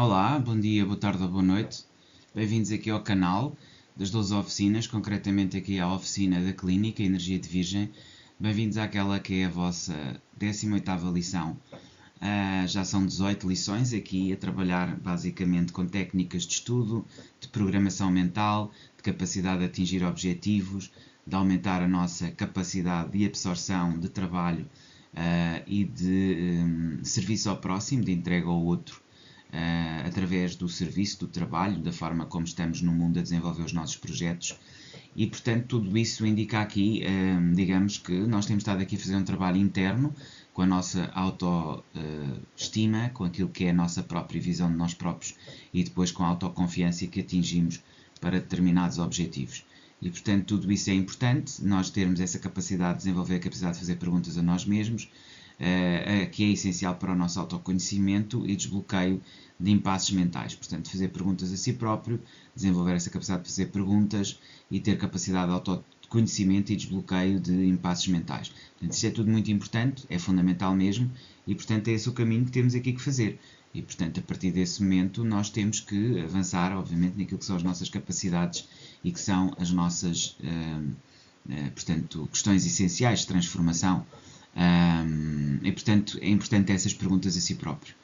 Olá, bom dia, boa tarde ou boa noite. Bem-vindos aqui ao canal das 12 oficinas, concretamente aqui à oficina da Clínica Energia de Virgem. Bem-vindos àquela que é a vossa 18ª lição. Já são 18 lições aqui a trabalhar basicamente com técnicas de estudo, de programação mental, de capacidade de atingir objetivos, de aumentar a nossa capacidade de absorção de trabalho e de serviço ao próximo, de entrega ao outro, através do serviço, do trabalho, da forma como estamos no mundo a desenvolver os nossos projetos. E, portanto, tudo isso indica aqui, digamos que nós temos estado aqui a fazer um trabalho interno com a nossa autoestima, com aquilo que é a nossa própria visão de nós próprios e depois com a autoconfiança que atingimos para determinados objetivos. E, portanto, tudo isso é importante, nós termos essa capacidade de desenvolver a capacidade de fazer perguntas a nós mesmos, que é essencial para o nosso autoconhecimento e desbloqueio de impasses mentais. Portanto, fazer perguntas a si próprio, desenvolver essa capacidade de fazer perguntas e ter capacidade de autoconhecimento e desbloqueio de impasses mentais. Portanto, isso é tudo muito importante, é fundamental mesmo, e portanto é esse o caminho que temos aqui que fazer. E portanto, a partir desse momento, nós temos que avançar, obviamente, naquilo que são as nossas capacidades e que são as nossas, portanto, questões essenciais de transformação. E portanto é importante essas perguntas a si próprio.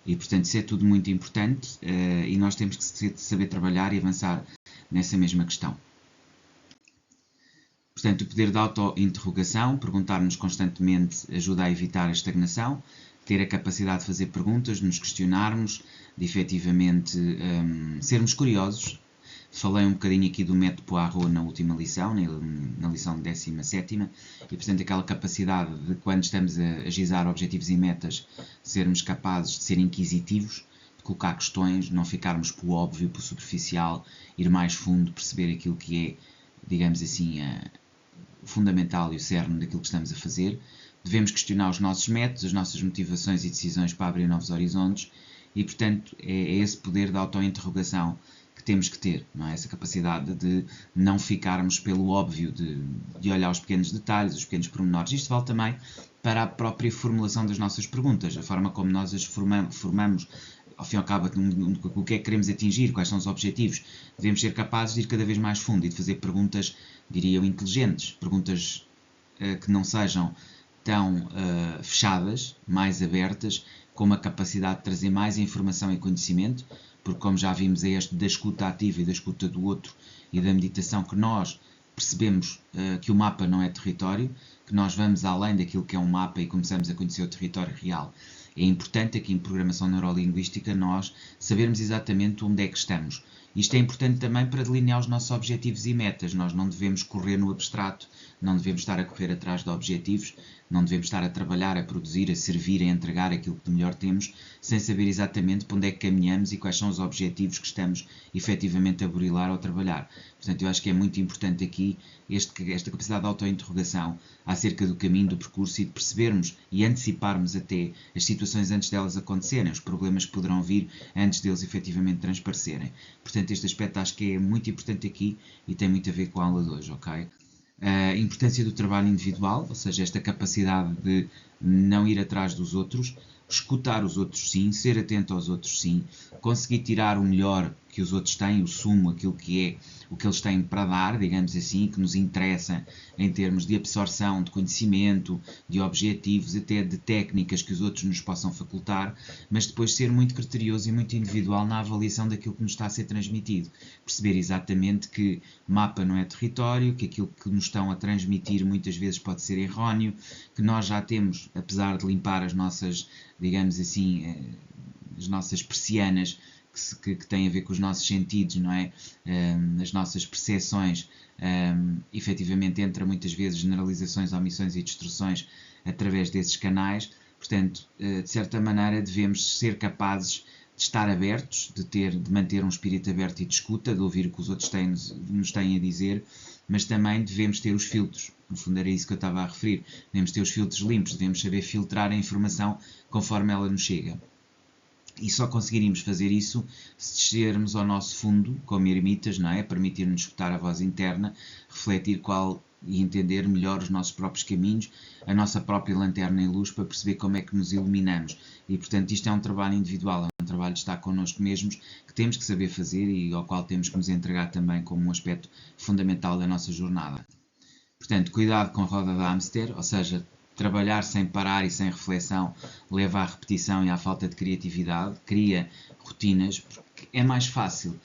E portanto isso é tudo muito importante e nós temos que saber trabalhar e avançar nessa mesma questão. Portanto, o poder da auto-interrogação, perguntar-nos constantemente, ajuda a evitar a estagnação, ter a capacidade de fazer perguntas, de nos questionarmos, de efetivamente sermos curiosos. Falei um bocadinho aqui do método Poirot na última lição, na lição 17ª, e portanto aquela capacidade de, quando estamos a gizar objetivos e metas, sermos capazes de ser inquisitivos, de colocar questões, não ficarmos pelo óbvio, pelo superficial, ir mais fundo, perceber aquilo que é, digamos assim, o fundamental e o cerne daquilo que estamos a fazer. Devemos questionar os nossos métodos, as nossas motivações e decisões para abrir novos horizontes, e portanto é esse poder da auto-interrogação que temos que ter, não é? Essa capacidade de não ficarmos pelo óbvio, de olhar os pequenos detalhes, os pequenos pormenores. Isto vale também para a própria formulação das nossas perguntas, a forma como nós as formamos, ao fim e ao cabo, o que é que queremos atingir, quais são os objetivos. Devemos ser capazes de ir cada vez mais fundo e de fazer perguntas, diria eu, inteligentes, perguntas que não sejam tão fechadas, mais abertas, com uma capacidade de trazer mais informação e conhecimento, porque como já vimos é este da escuta ativa e da escuta do outro e da meditação que nós percebemos que o mapa não é território, que nós vamos além daquilo que é um mapa e começamos a conhecer o território real. É importante aqui em programação neurolinguística nós sabermos exatamente onde é que estamos. Isto é importante também para delinear os nossos objetivos e metas. Nós não devemos correr no abstrato, não devemos estar a correr atrás de objetivos, não devemos estar a trabalhar, a produzir, a servir, a entregar aquilo que de melhor temos, sem saber exatamente para onde é que caminhamos e quais são os objetivos que estamos efetivamente a burilar ou a trabalhar. Portanto, eu acho que é muito importante aqui esta capacidade de auto-interrogação acerca do caminho, do percurso e de percebermos e anteciparmos até as situações antes delas acontecerem, os problemas que poderão vir antes deles efetivamente transparecerem. Portanto, este aspecto acho que é muito importante aqui e tem muito a ver com a aula de hoje, ok? A importância do trabalho individual, ou seja, esta capacidade de não ir atrás dos outros, escutar os outros sim, ser atento aos outros sim, conseguir tirar o melhor que os outros têm, o sumo, aquilo que é o que eles têm para dar, digamos assim, que nos interessa em termos de absorção de conhecimento, de objetivos, até de técnicas que os outros nos possam facultar, mas depois ser muito criterioso e muito individual na avaliação daquilo que nos está a ser transmitido. Perceber exatamente que mapa não é território, que aquilo que nos estão a transmitir muitas vezes pode ser erróneo, que nós já temos, apesar de limpar as nossas, digamos assim, as nossas persianas, que têm a ver com os nossos sentidos, não é? As nossas percepções, efetivamente entra muitas vezes generalizações, omissões e destruções através desses canais. Portanto, de certa maneira devemos ser capazes de estar abertos, de manter um espírito aberto e de escuta, de ouvir o que os outros nos têm a dizer, mas também devemos ter os filtros. No fundo era isso que eu estava a referir. Devemos ter os filtros limpos, devemos saber filtrar a informação conforme ela nos chega. E só conseguiríamos fazer isso se descermos ao nosso fundo, como ermitas, não é? Permitir-nos escutar a voz interna, refletir qual e entender melhor os nossos próprios caminhos, a nossa própria lanterna em luz, para perceber como é que nos iluminamos. E, portanto, isto é um trabalho individual, é um trabalho de estar connosco mesmos, que temos que saber fazer e ao qual temos que nos entregar também como um aspecto fundamental da nossa jornada. Portanto, cuidado com a roda de hamster, ou seja, trabalhar sem parar e sem reflexão leva à repetição e à falta de criatividade, cria rotinas, porque é mais fácil.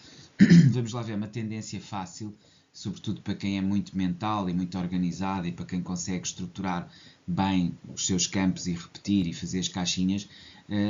Vamos lá ver, é uma tendência fácil, sobretudo para quem é muito mental e muito organizado e para quem consegue estruturar bem os seus campos e repetir e fazer as caixinhas.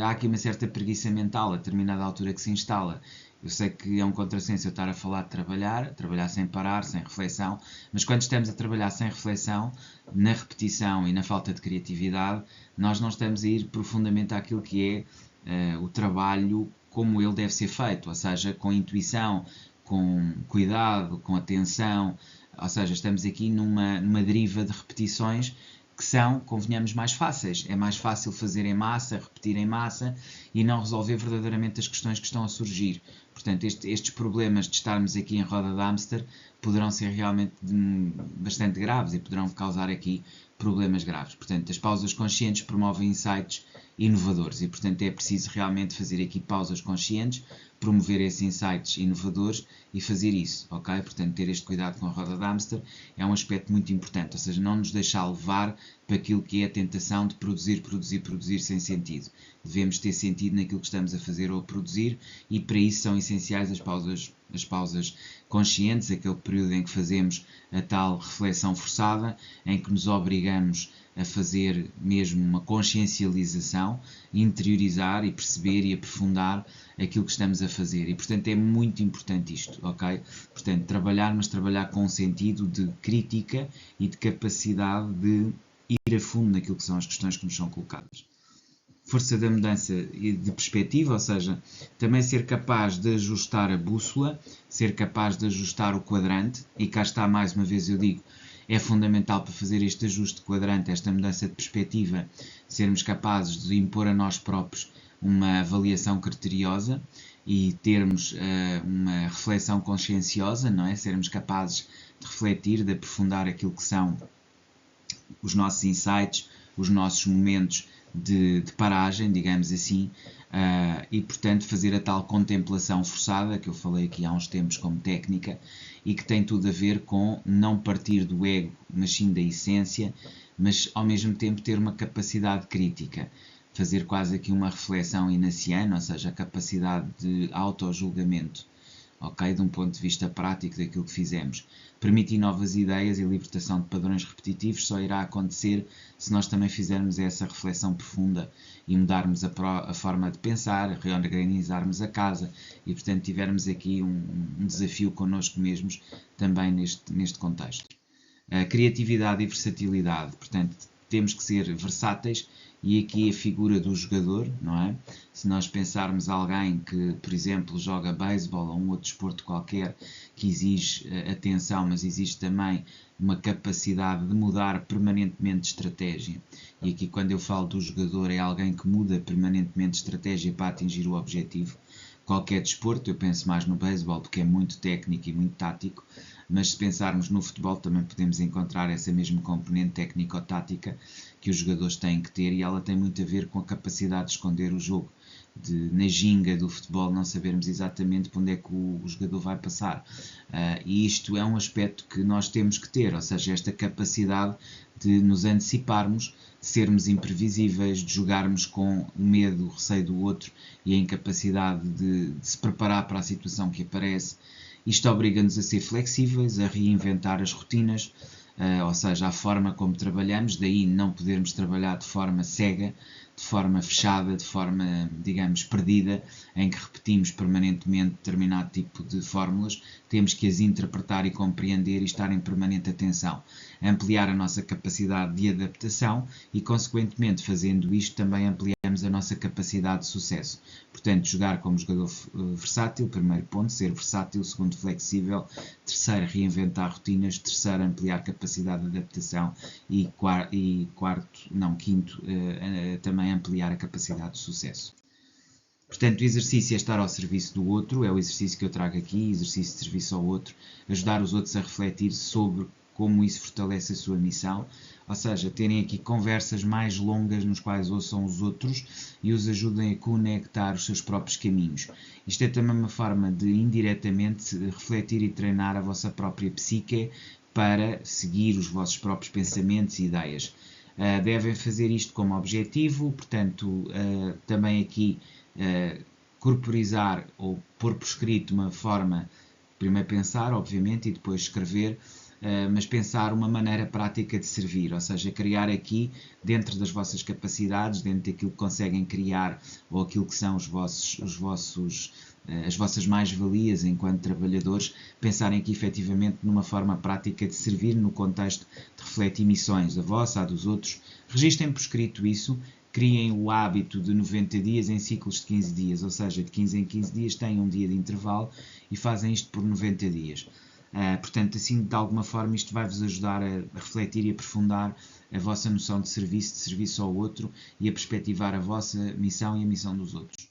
Há aqui uma certa preguiça mental a determinada altura que se instala. Eu sei que é um contrassenso eu estar a falar de trabalhar sem parar, sem reflexão, mas quando estamos a trabalhar sem reflexão, na repetição e na falta de criatividade, nós não estamos a ir profundamente àquilo que é o trabalho como ele deve ser feito, ou seja, com intuição, com cuidado, com atenção, ou seja, estamos aqui numa deriva de repetições que são, convenhamos, mais fáceis. É mais fácil fazer em massa, repetir em massa e não resolver verdadeiramente as questões que estão a surgir. Portanto, estes problemas de estarmos aqui em roda de hamster poderão ser realmente bastante graves e poderão causar aqui problemas graves. Portanto, as pausas conscientes promovem insights inovadores e, portanto, é preciso realmente fazer aqui pausas conscientes, promover esses insights inovadores e fazer isso, ok? Portanto, ter este cuidado com a roda de hamster é um aspecto muito importante, ou seja, não nos deixar levar para aquilo que é a tentação de produzir sem sentido. Devemos ter sentido naquilo que estamos a fazer ou a produzir e para isso são essenciais as pausas conscientes, aquele período em que fazemos a tal reflexão forçada, em que nos obrigamos a fazer mesmo uma consciencialização, interiorizar e perceber e aprofundar aquilo que estamos a fazer. E, portanto, é muito importante isto, ok? Portanto, mas trabalhar com um sentido de crítica e de capacidade de ir a fundo naquilo que são as questões que nos são colocadas. Força da mudança e de perspectiva, ou seja, também ser capaz de ajustar a bússola, ser capaz de ajustar o quadrante, e cá está mais uma vez eu digo, é fundamental para fazer este ajuste de quadrante, esta mudança de perspectiva, sermos capazes de impor a nós próprios uma avaliação criteriosa e termos uma reflexão conscienciosa, não é? Sermos capazes de refletir, de aprofundar aquilo que são os nossos insights, os nossos momentos de paragem, digamos assim, e portanto fazer a tal contemplação forçada, que eu falei aqui há uns tempos como técnica, e que tem tudo a ver com não partir do ego, mas sim da essência, mas ao mesmo tempo ter uma capacidade crítica, fazer quase aqui uma reflexão inaciana, ou seja, a capacidade de auto-julgamento, ok? De um ponto de vista prático daquilo que fizemos. Permitir novas ideias e libertação de padrões repetitivos só irá acontecer se nós também fizermos essa reflexão profunda e mudarmos a forma de pensar, reorganizarmos a casa e, portanto, tivermos aqui um desafio connosco mesmos também neste contexto. A criatividade e versatilidade, portanto, temos que ser versáteis e aqui a figura do jogador, não é? Se nós pensarmos alguém que, por exemplo, joga beisebol ou um outro desporto qualquer que exige atenção, mas existe também uma capacidade de mudar permanentemente de estratégia. E aqui quando eu falo do jogador é alguém que muda permanentemente de estratégia para atingir o objetivo. Qualquer desporto, eu penso mais no beisebol porque é muito técnico e muito tático, mas se pensarmos no futebol também podemos encontrar essa mesma componente técnico-tática que os jogadores têm que ter e ela tem muito a ver com a capacidade de esconder o jogo, na ginga do futebol não sabermos exatamente para onde é que o jogador vai passar. E isto é um aspecto que nós temos que ter, ou seja, esta capacidade de nos anteciparmos, de sermos imprevisíveis, de jogarmos com o medo, o receio do outro e a incapacidade de se preparar para a situação que aparece. Isto obriga-nos a ser flexíveis, a reinventar as rotinas, ou seja, a forma como trabalhamos, daí não podermos trabalhar de forma cega, de forma fechada, de forma, digamos, perdida, em que repetimos permanentemente determinado tipo de fórmulas, temos que as interpretar e compreender e estar em permanente atenção. Ampliar a nossa capacidade de adaptação e, consequentemente, fazendo isto, também ampliamos a nossa capacidade de sucesso. Portanto, jogar como jogador versátil, primeiro ponto, ser versátil, segundo, flexível, terceiro, reinventar rotinas, terceiro, ampliar capacidade de adaptação e quinto, também ampliar a capacidade de sucesso. Portanto, o exercício é estar ao serviço do outro, é o exercício que eu trago aqui, exercício de serviço ao outro, ajudar os outros a refletir sobre como isso fortalece a sua missão, ou seja, terem aqui conversas mais longas nos quais ouçam os outros e os ajudem a conectar os seus próprios caminhos. Isto é também uma forma de, indiretamente, refletir e treinar a vossa própria psique para seguir os vossos próprios pensamentos e ideias. Devem fazer isto como objetivo, portanto, também aqui corporizar ou pôr por escrito uma forma, primeiro pensar, obviamente, e depois escrever, mas pensar uma maneira prática de servir, ou seja, criar aqui, dentro das vossas capacidades, dentro daquilo que conseguem criar ou aquilo que são as vossas mais-valias enquanto trabalhadores, pensarem aqui efetivamente numa forma prática de servir no contexto de refletir missões, a vossa, a dos outros. Registrem por escrito isso, criem o hábito de 90 dias em ciclos de 15 dias, ou seja, de 15 em 15 dias têm um dia de intervalo e fazem isto por 90 dias. Portanto, assim, de alguma forma, isto vai-vos ajudar a refletir e aprofundar a vossa noção de serviço ao outro e a perspectivar a vossa missão e a missão dos outros.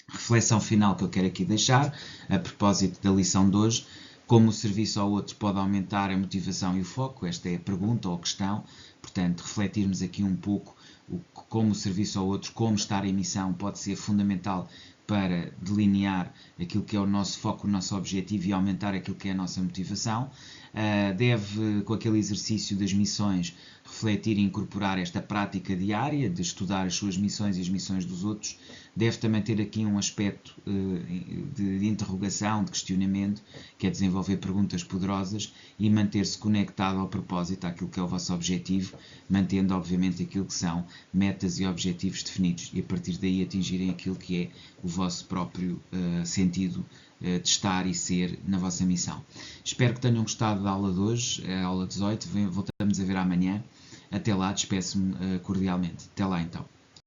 Reflexão final que eu quero aqui deixar, a propósito da lição de hoje: como o serviço ao outro pode aumentar a motivação e o foco? Esta é a pergunta ou a questão. Portanto, refletirmos aqui um pouco como o serviço ao outro, como estar em missão pode ser fundamental para delinear aquilo que é o nosso foco, o nosso objetivo e aumentar aquilo que é a nossa motivação. Deve, com aquele exercício das missões, refletir e incorporar esta prática diária de estudar as suas missões e as missões dos outros. Deve também ter aqui um aspecto de interrogação, de questionamento, que é desenvolver perguntas poderosas e manter-se conectado ao propósito, àquilo que é o vosso objetivo, mantendo obviamente aquilo que são metas e objetivos definidos, e a partir daí atingirem aquilo que é o vosso próprio sentido de estar e ser na vossa missão. Espero que tenham gostado da aula de hoje, a aula 18, voltamos a ver amanhã. Até lá, despeço-me cordialmente. Até lá então.